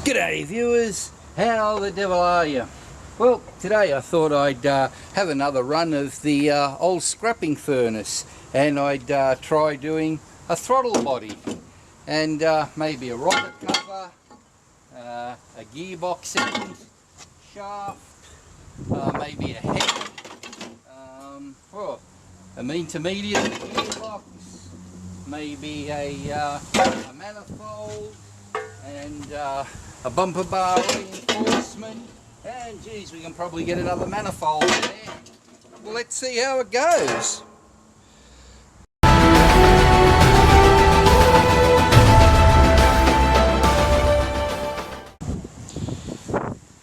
G'day viewers, how the devil are you? Well, today I thought I'd have another run of the old scrapping furnace, and I'd try doing a throttle body and maybe a rocker cover, a gearbox end, shaft, maybe a head, well, an intermediate gearbox, maybe a manifold, and a bumper bar reinforcement, and geez, we can probably get another manifold in there. Well, let's see how it goes.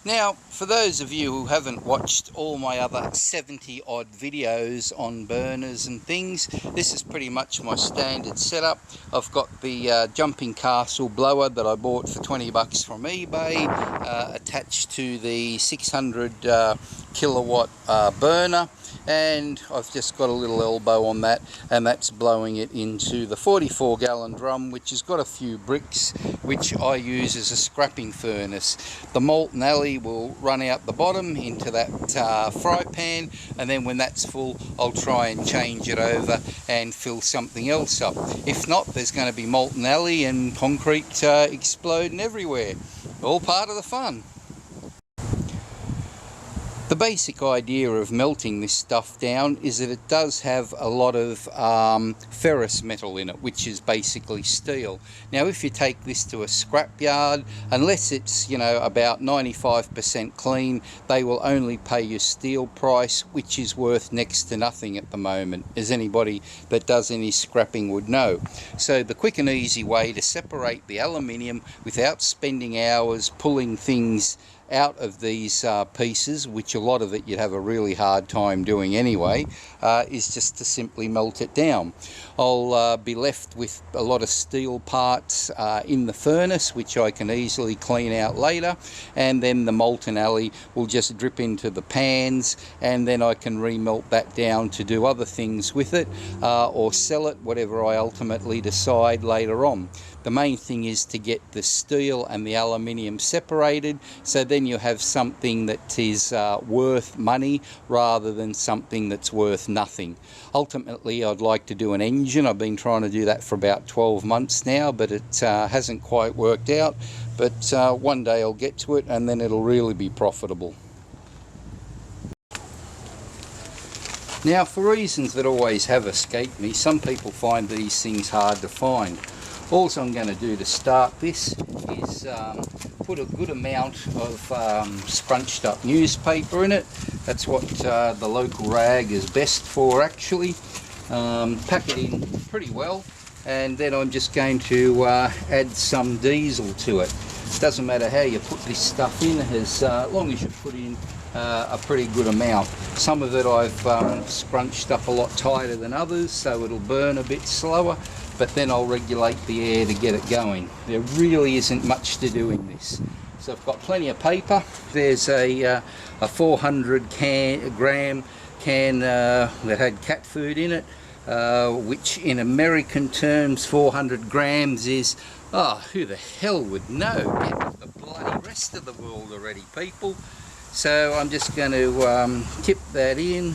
Now, for those of you who haven't watched all my other 70 odd videos on burners and things, this is pretty much my standard setup. I've got the Jumping Castle blower that I bought for 20 bucks from eBay, attached to the 600 kilowatt burner, and I've just got a little elbow on that, and that's blowing it into the 44 gallon drum, which has got a few bricks, which I use as a scrapping furnace. The molten alley will run out the bottom into that fry pan, and then when that's full I'll try and change it over and fill something else up. If not, there's going to be molten alley and concrete exploding everywhere. All part of the fun. The basic idea of melting this stuff down is that it does have a lot of ferrous metal in it, which is basically steel. Now, if you take this to a scrap yard, unless it's, you know, about 95% clean, they will only pay you steel price, which is worth next to nothing at the moment, as anybody that does any scrapping would know. So the quick and easy way to separate the aluminium without spending hours pulling things out of these pieces, which a lot of it you'd have a really hard time doing anyway, is just to simply melt it down. I'll be left with a lot of steel parts in the furnace, which I can easily clean out later, and then the molten alley will just drip into the pans, and then I can remelt that down to do other things with it, or sell it, whatever I ultimately decide later on. The main thing is to get the steel and the aluminium separated, so then you have something that is worth money rather than something that's worth nothing. Ultimately, I'd like to do an engine. I've been trying to do that for about 12 months now, but it hasn't quite worked out. But one day I'll get to it, and then it'll really be profitable. Now, for reasons that always have escaped me, some people find these things hard to find. All I'm going to do to start this is put a good amount of scrunched up newspaper in it. That's what the local rag is best for, actually. Pack it in pretty well, and then I'm just going to add some diesel to it. Doesn't matter how you put this stuff in, as long as you put in a pretty good amount. Some of it I've scrunched up a lot tighter than others, so it'll burn a bit slower, but then I'll regulate the air to get it going. There really isn't much to do in this. So I've got plenty of paper. There's a 400 gram can that had cat food in it, which in American terms 400 grams is, oh, who the hell would know? Get with the bloody rest of the world already, people. So I'm just going to tip that in,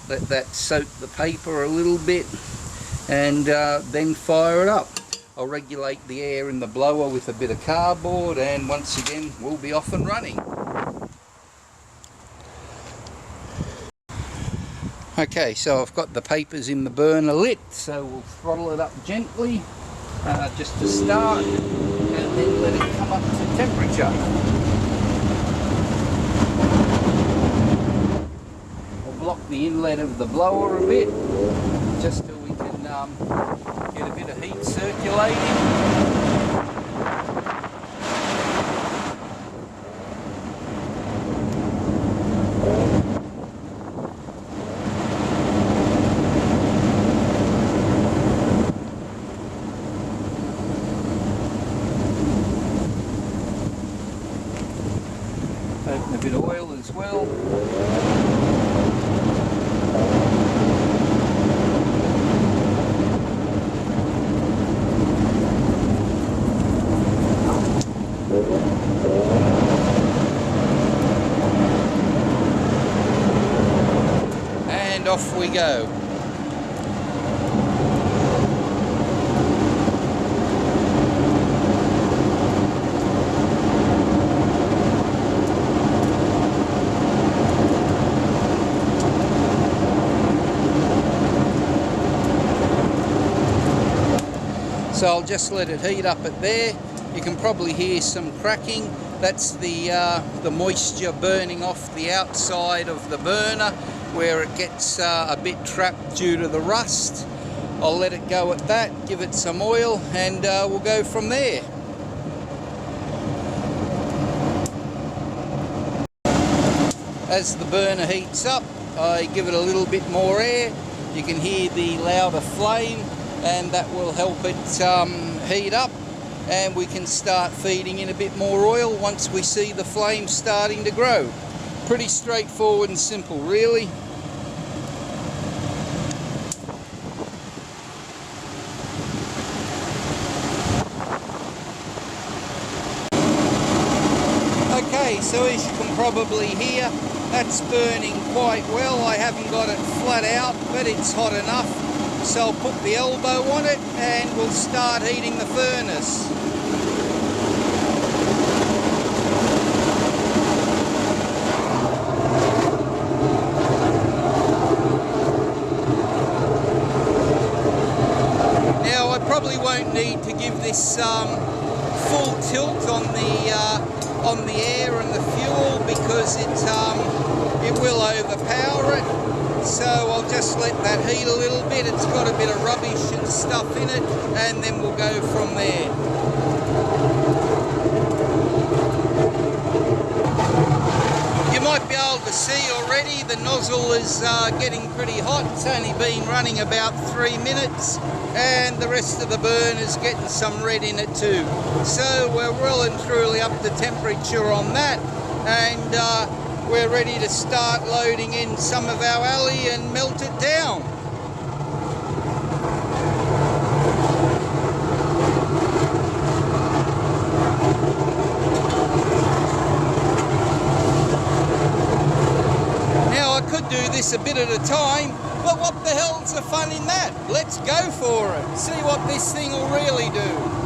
let that soak the paper a little bit, and then fire it up. I'll regulate the air in the blower with a bit of cardboard, and once again we'll be off and running. Okay, so I've got the papers in the burner lit, so we'll throttle it up gently just to start, and then let it come up to temperature. I'll block the inlet of the blower a bit, just till we can get a bit of heat circulating. Open a bit of oil as well. And off we go. So I'll just let it heat up at there. You can probably hear some cracking. That's the moisture burning off the outside of the burner where it gets a bit trapped due to the rust. I'll let it go at that, give it some oil, and we'll go from there. As the burner heats up, I give it a little bit more air. You can hear the louder flame, and that will help it heat up, and we can start feeding in a bit more oil once we see the flame starting to grow. Pretty straightforward and simple, really. Okay, so as you can probably hear, that's burning quite well. I haven't got it flat out, but it's hot enough. So I'll put the elbow on it and we'll start heating the furnace. Now I probably won't need to give this full tilt on the air and the fuel because it will overpower it. So I'll just let that heat a little bit. It's got a bit of rubbish and stuff in it, and then we'll go from there. You might be able to see already the nozzle is getting pretty hot. It's only been running about 3 minutes, and the rest of the burn is getting some red in it too. So we're well and truly up to temperature on that, and we're ready to start loading in some of our alley and melt it down. Now I could do this a bit at a time, but what the hell's the fun in that? Let's go for it. See what this thing will really do.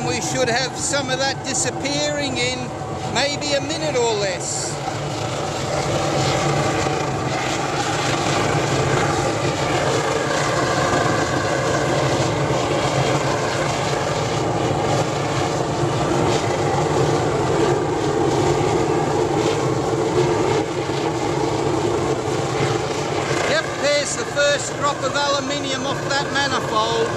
We should have some of that disappearing in maybe a minute or less. Yep, there's the first drop of aluminium off that manifold.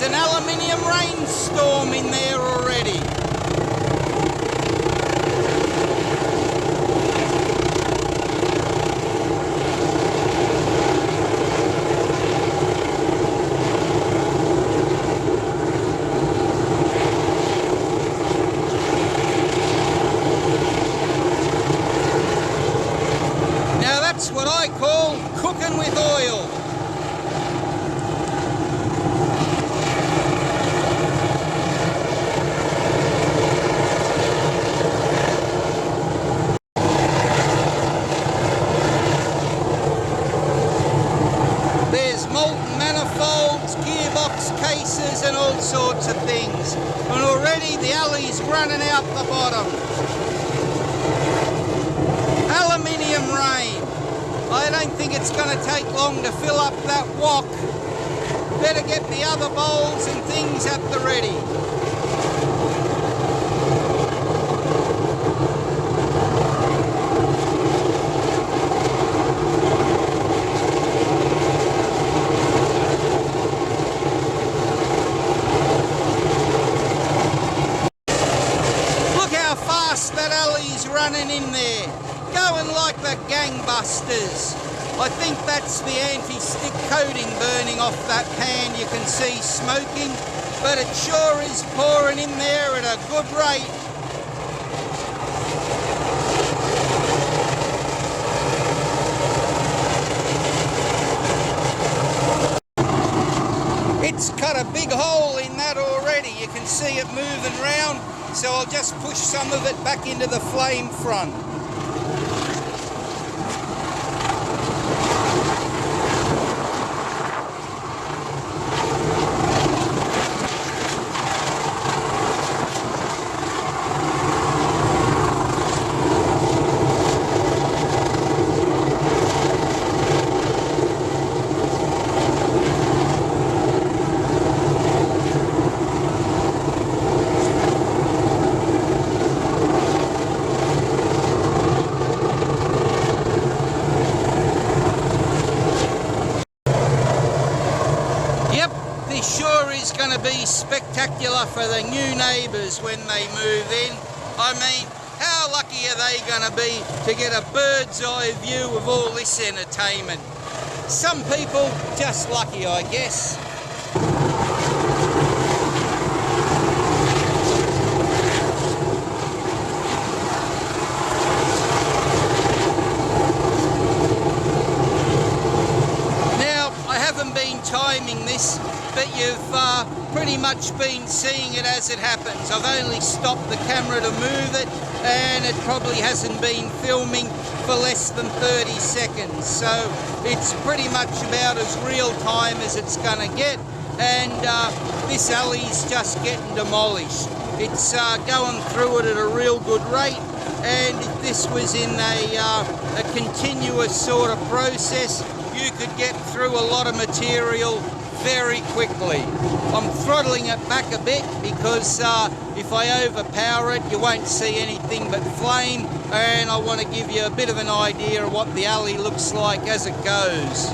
An aluminium rainstorm in there already. Now that's what I call cooking with oil. Molten manifolds, gearbox cases and all sorts of things. And already the alley's running out the bottom. Aluminium rain. I don't think it's going to take long to fill up that wok. Better get the other bowls and things at the ready. I think that's the anti-stick coating burning off that pan. You can see smoking, but it sure is pouring in there at a good rate. It's cut a big hole in that already. You can see it moving round, so I'll just push some of it back into the flame front. Sure is going to be spectacular for the new neighbours when they move in. I mean, how lucky are they going to be to get a bird's eye view of all this entertainment? Some people just lucky, I guess. Now, I haven't been timing this, but you've pretty much been seeing it as it happens. I've only stopped the camera to move it, and it probably hasn't been filming for less than 30 seconds. So it's pretty much about as real time as it's going to get, and this alley's just getting demolished. It's going through it at a real good rate, and if this was in a continuous sort of process, you could get through a lot of material very quickly. I'm throttling it back a bit because if I overpower it, you won't see anything but flame, and I want to give you a bit of an idea of what the alley looks like as it goes.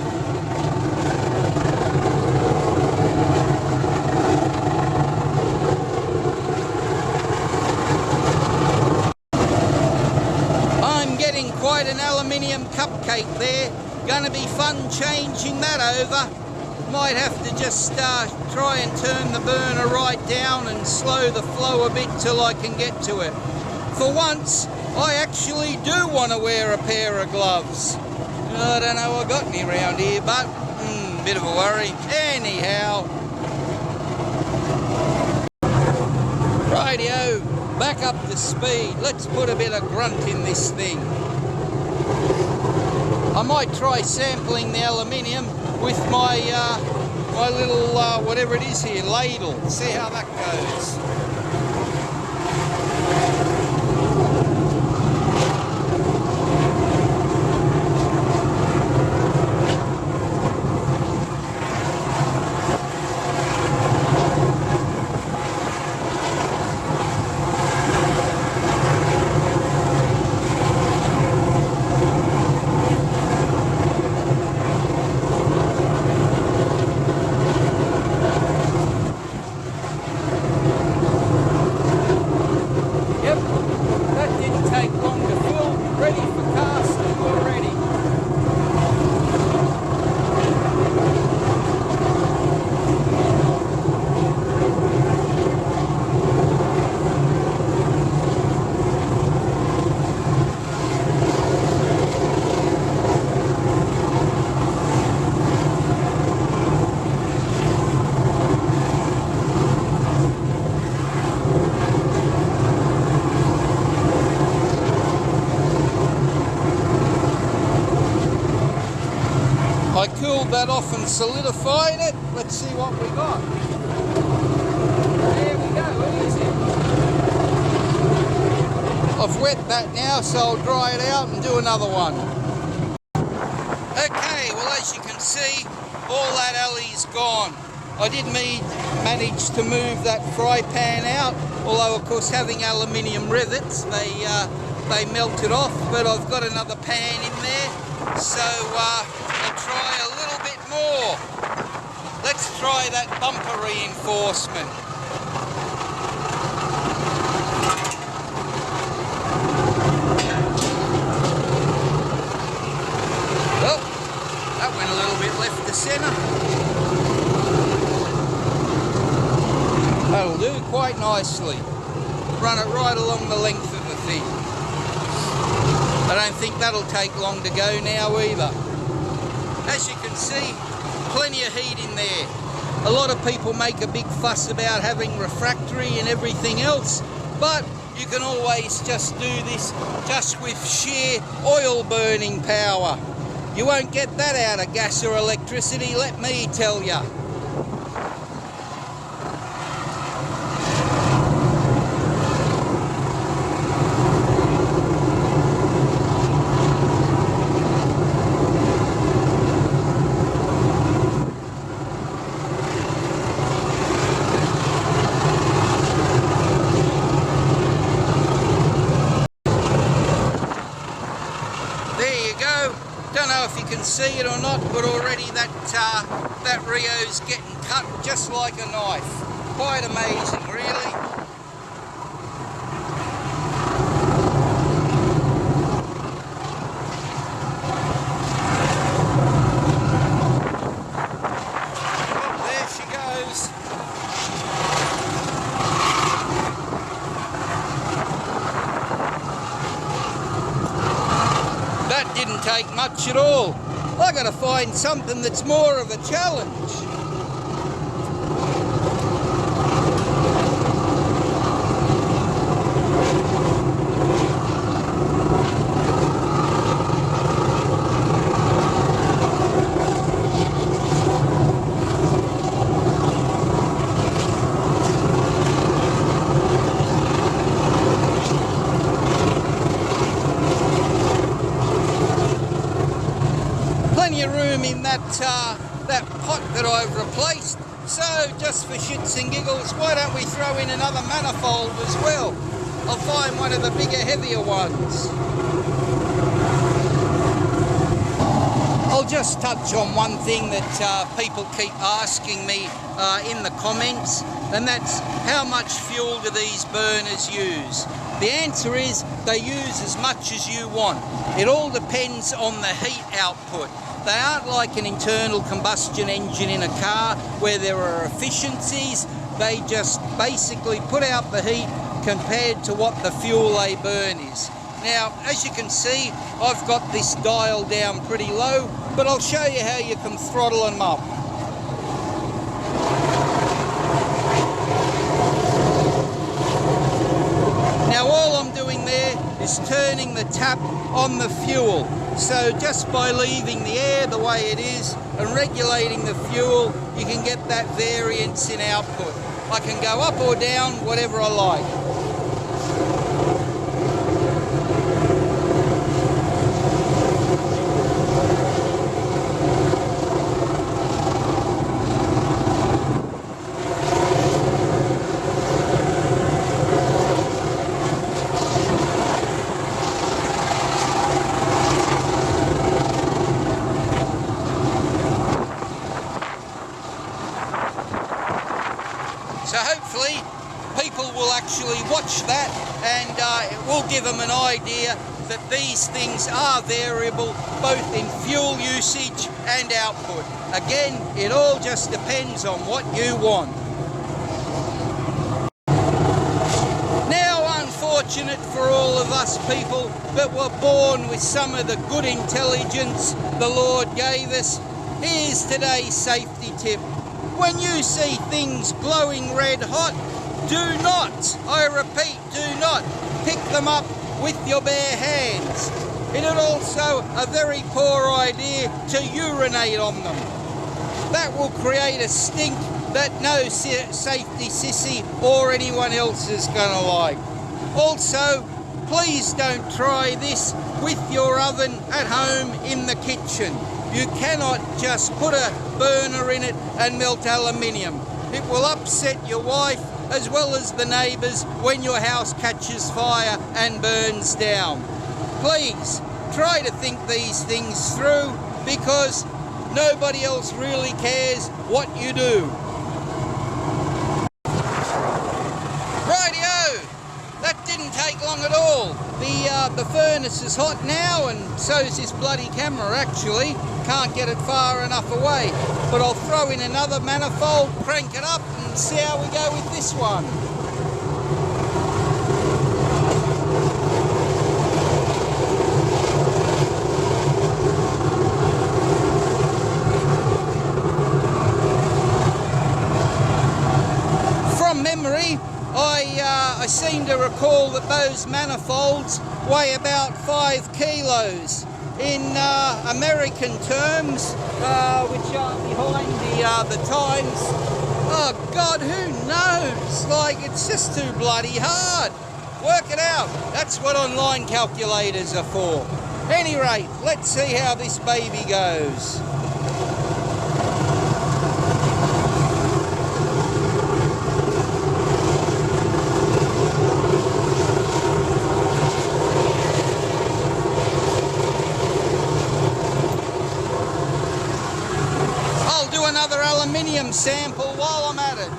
I'm getting quite an aluminium cupcake there. Going to be fun changing that over. Might have to just try and turn the burner right down and slow the flow a bit till I can get to it. For once, I actually do want to wear a pair of gloves. I don't know I got any around here, but bit of a worry. Anyhow. Rightio, back up to speed. Let's put a bit of grunt in this thing. I might try sampling the aluminium with my my little whatever it is here, ladle. See how that goes. I cooled that off and solidified it. Let's see what we got. There we go, easy. I've wet that now, so I'll dry it out and do another one. Okay, well as you can see, all that alley's gone. I did manage to move that fry pan out, although of course having aluminium rivets, they melted off, but I've got another pan in there, so I'll try a little bit more. Let's try that bumper reinforcement. Well, That went a little bit left to centre. That'll do quite nicely. Run it right along the length of the thing. I don't think that'll take long to go now either. As you can see, plenty of heat in there. A lot of people make a big fuss about having refractory and everything else, but you can always just do this just with sheer oil burning power. You won't get that out of gas or electricity, let me tell you. Don't know if you can see it or not, but already that Rio's getting cut just like a knife. Quite amazing, really. Oh, there she goes. That didn't take much at all. I got to find something that's more of a challenge. Plenty of room in that pot that I've replaced, so just for shits and giggles, why don't we throw in another manifold as well? I'll find one of the bigger, heavier ones. I'll just touch on one thing that people keep asking me in the comments, and that's how much fuel do these burners use? The answer is they use as much as you want. It all depends on the heat output. They aren't like an internal combustion engine in a car where there are efficiencies. They just basically put out the heat compared to what the fuel they burn is. Now, as you can see, I've got this dial down pretty low, but I'll show you how you can throttle them up. Now, all I'm doing there is turning the tap on the fuel. So just by leaving the air the way it is and regulating the fuel, you can get that variance in output. I can go up or down, whatever I like. So hopefully people will actually watch that, and it will give them an idea that these things are variable both in fuel usage and output. Again, it all just depends on what you want. Now, unfortunate for all of us people that were born with some of the good intelligence the Lord gave us, here's today's safety tip. When you see things glowing red hot, do not, I repeat, do not pick them up with your bare hands. It is also a very poor idea to urinate on them. That will create a stink that no safety sissy or anyone else is going to like. Also, please don't try this with your oven at home in the kitchen. You cannot just put a burner in it and melt aluminium. It will upset your wife as well as the neighbours when your house catches fire and burns down. Please try to think these things through, because nobody else really cares what you do. Rightio! That didn't take long at all. The the furnace is hot now, and so's this bloody camera actually. Can't get it far enough away. But I'll throw in another manifold, crank it up, and see how we go with this one. From memory, I seem to recall that those manifolds weigh about 5 kilos. In American terms, which are behind the times, oh God, who knows? Like, it's just too bloody hard. Work it out. That's what online calculators are for. Any rate, let's see how this baby goes. Another aluminium sample while I'm at it.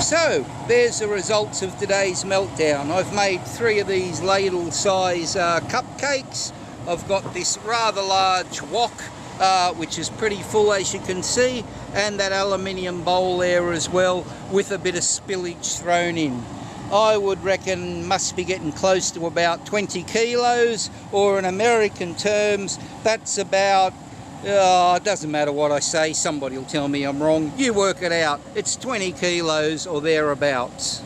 So there's the results of today's meltdown. I've made 3 of these ladle size cupcakes. I've got this rather large wok which is pretty full, as you can see, and that aluminium bowl there as well with a bit of spillage thrown in. I would reckon must be getting close to about 20 kilos, or in American terms that's about it doesn't matter what I say, somebody will tell me I'm wrong. You work it out. It's 20 kilos or thereabouts.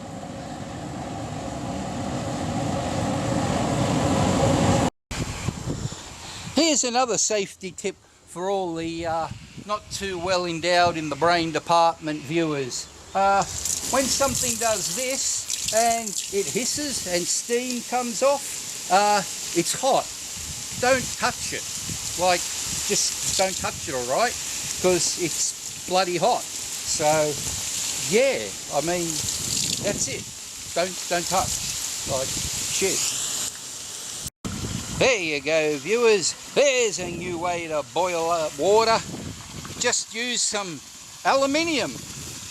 Here's another safety tip for all the not too well endowed in the brain department viewers. When something does this and it hisses and steam comes off, it's hot. Don't touch it. Like, just don't touch it, alright, because it's bloody hot. So yeah, I mean, that's it. Don't touch. Like, shit. There you go, viewers. There's a new way to boil up water. Just use some aluminium.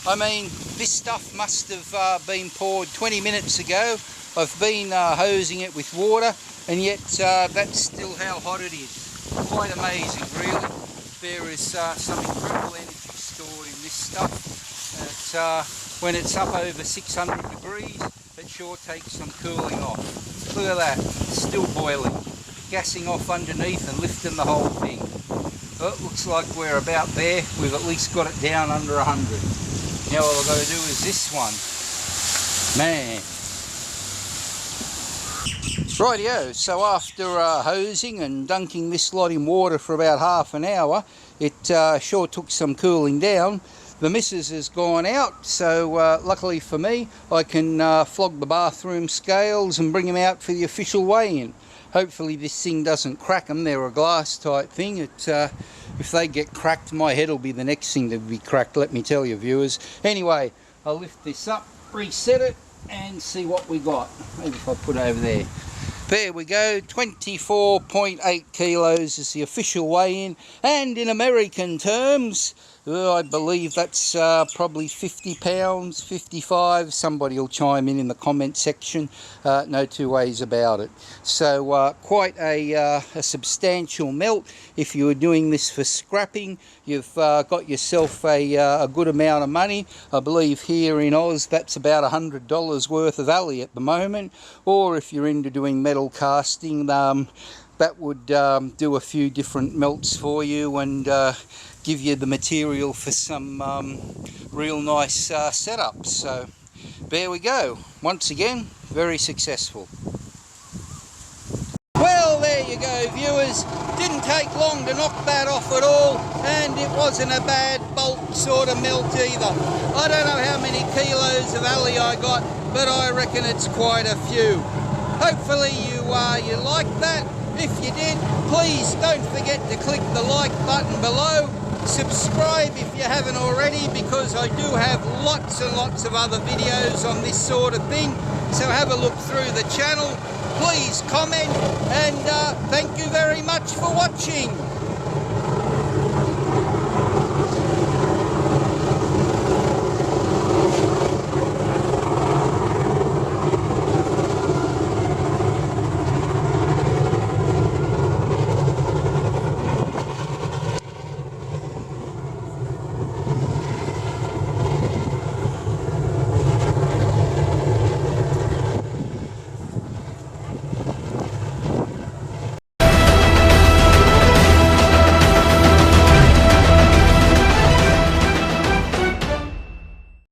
I mean, this stuff must have been poured 20 minutes ago. I've been hosing it with water, and yet that's still how hot it is. Quite amazing, really. There is some incredible energy stored in this stuff. When it's up over 600 degrees, it sure takes some cooling off. Look at that, it's still boiling, gassing off underneath and lifting the whole thing. Well, it looks like we're about there. We've at least got it down under 100. Now all I've got to do is this one. Man. Rightio, so after hosing and dunking this lot in water for about half an hour, it sure took some cooling down. The missus has gone out, so luckily for me, I can flog the bathroom scales and bring them out for the official weigh-in. Hopefully this thing doesn't crack them. They're a glass type thing. If they get cracked, my head will be the next thing to be cracked, let me tell you, viewers. Anyway, I'll lift this up, reset it, and see what we got. Maybe if I put it over there. There we go, 24.8 kilos is the official weigh-in, and in American terms, I believe that's probably 50 pounds, 55. Somebody will chime in the comment section. No two ways about it. So quite a substantial melt. If you were doing this for scrapping, you've got yourself a good amount of money. I believe here in Oz that's about $100 worth of alley at the moment. Or if you're into doing metal casting, that would do a few different melts for you and give you the material for some real nice setups. So there we go. Once again, very successful. Well, there you go, viewers. Didn't take long to knock that off at all, and it wasn't a bad bulk sort of melt either. I don't know how many kilos of alley I got, but I reckon it's quite a few. Hopefully you liked that. If you did, please don't forget to click the like button below. Subscribe if you haven't already, because I do have lots and lots of other videos on this sort of thing. So have a look through the channel. Please comment, and thank you very much for watching.